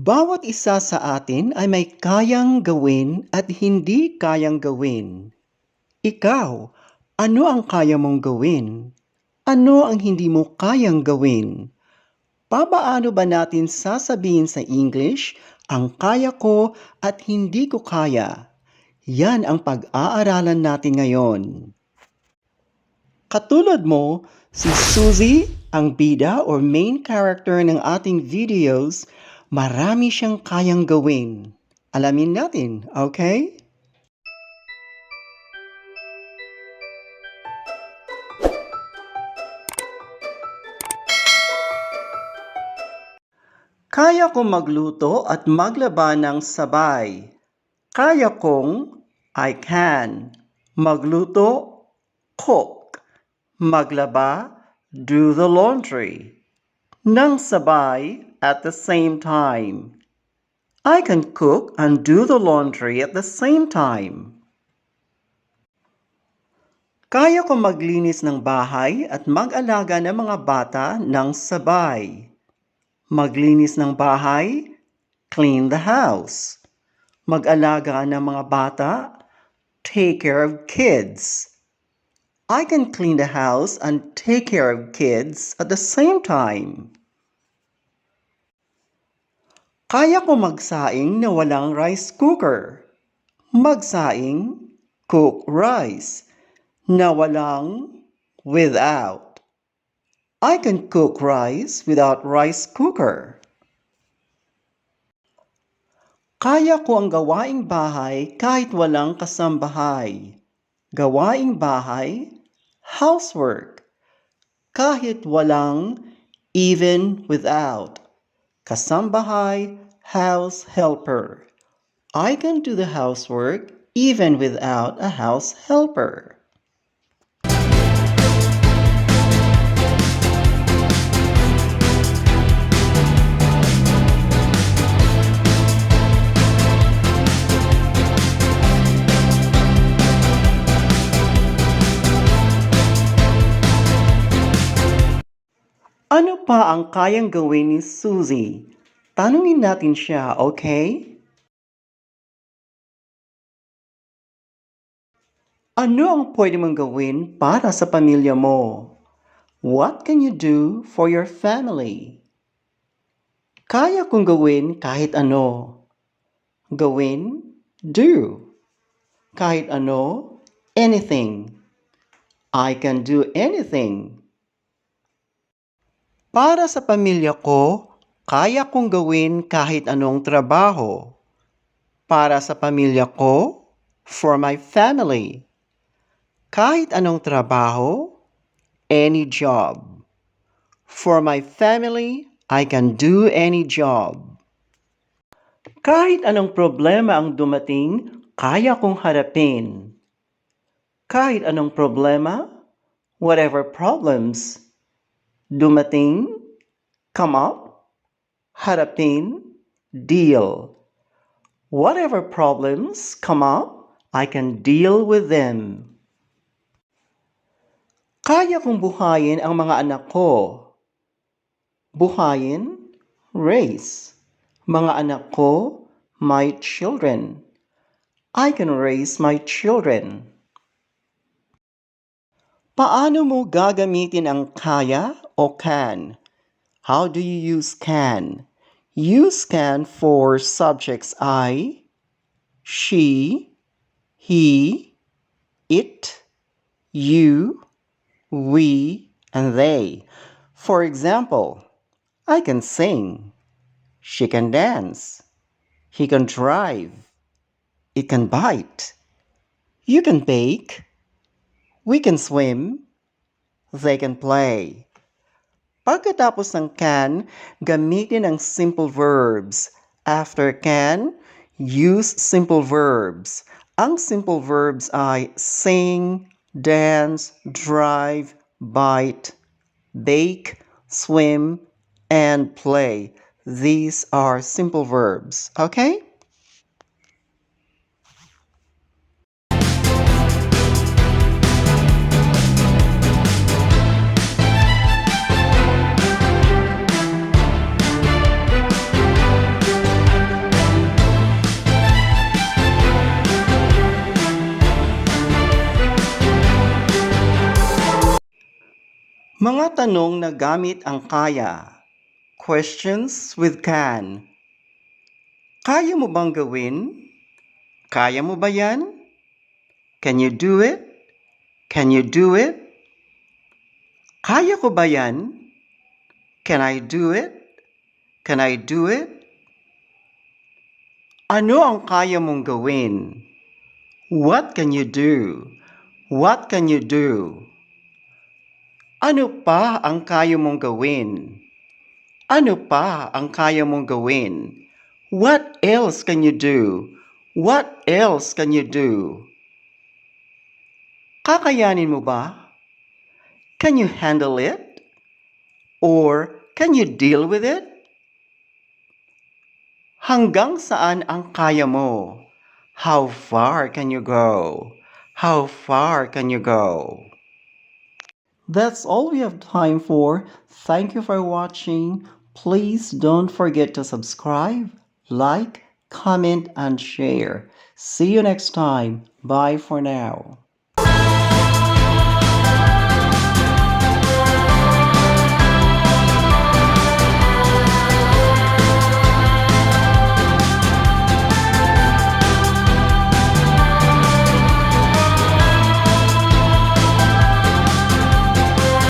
Bawat isa sa atin ay may kayang gawin at hindi kayang gawin. Ikaw, ano ang kaya mong gawin? Ano ang hindi mo kayang gawin? Papaano ba natin sasabihin sa English ang kaya ko at hindi ko kaya? Yan ang pag-aaralan natin ngayon. Katulad mo, si Suzy, ang bida or main character ng ating videos, marami siyang kayang gawin. Alamin natin, okay? Kaya kong magluto at maglaba ng sabay. Kaya kong, I can. Magluto, cook. Maglaba, do the laundry. Nang sabay, at the same time. I can cook and do the laundry at the same time. Kaya ko maglinis ng bahay at mag-alaga ng mga bata ng sabay. Maglinis ng bahay, clean the house. Mag-alaga ng mga bata, take care of kids. I can clean the house and take care of kids at the same time. Kaya ko magsaing na walang rice cooker. Magsaing, cook rice, na walang without. I can cook rice without rice cooker. Kaya ko ang gawaing bahay kahit walang kasambahay. Gawaing bahay, housework. Kahit walang, even without. Kasambahay, house helper. I can do the housework even without a house helper. Ano pa ang kayang gawin ni Suzy? Tanungin natin siya, okay? Ano ang pwede mong gawin para sa pamilya mo? What can you do for your family? Kaya kong gawin kahit ano. Gawin, do. Kahit ano, anything. I can do anything. Para sa pamilya ko, kaya kong gawin kahit anong trabaho. Para sa pamilya ko, for my family. Kahit anong trabaho, any job. For my family, I can do any job. Kahit anong problema ang dumating, kaya kong harapin. Kahit anong problema, whatever problems, dumating, come up, harapin, deal. Whatever problems come up, I can deal with them. Kaya kong buhayin ang mga anak ko. Buhayin, raise. Mga anak ko, my children. I can raise my children. Paano mo gagamitin ang kaya o can? How do you use can? Use can for subjects I, she, he, it, you, we, and they. For example, I can sing. She can dance. He can drive. It can bite. You can bake. We can swim. They can play. Pagkatapos ng can, gamitin ang simple verbs. After can, use simple verbs. Ang simple verbs ay sing, dance, drive, bite, bake, swim, and play. These are simple verbs. Okay? Mga tanong na gamit ang kaya. Questions with can. Kaya mo bang gawin? Kaya mo ba yan? Can you do it? Can you do it? Kaya ko ba yan? Can I do it? Can I do it? Ano ang kaya mong gawin? What can you do? What can you do? Ano pa ang kaya mong gawin? Ano pa ang kaya mong gawin? What else can you do? What else can you do? Kakayanin mo ba? Can you handle it? Or can you deal with it? Hanggang saan ang kaya mo? How far can you go? How far can you go? That's all we have time for. Thank you for watching. Please don't forget to subscribe, like, comment, and share. See you next time. Bye for now.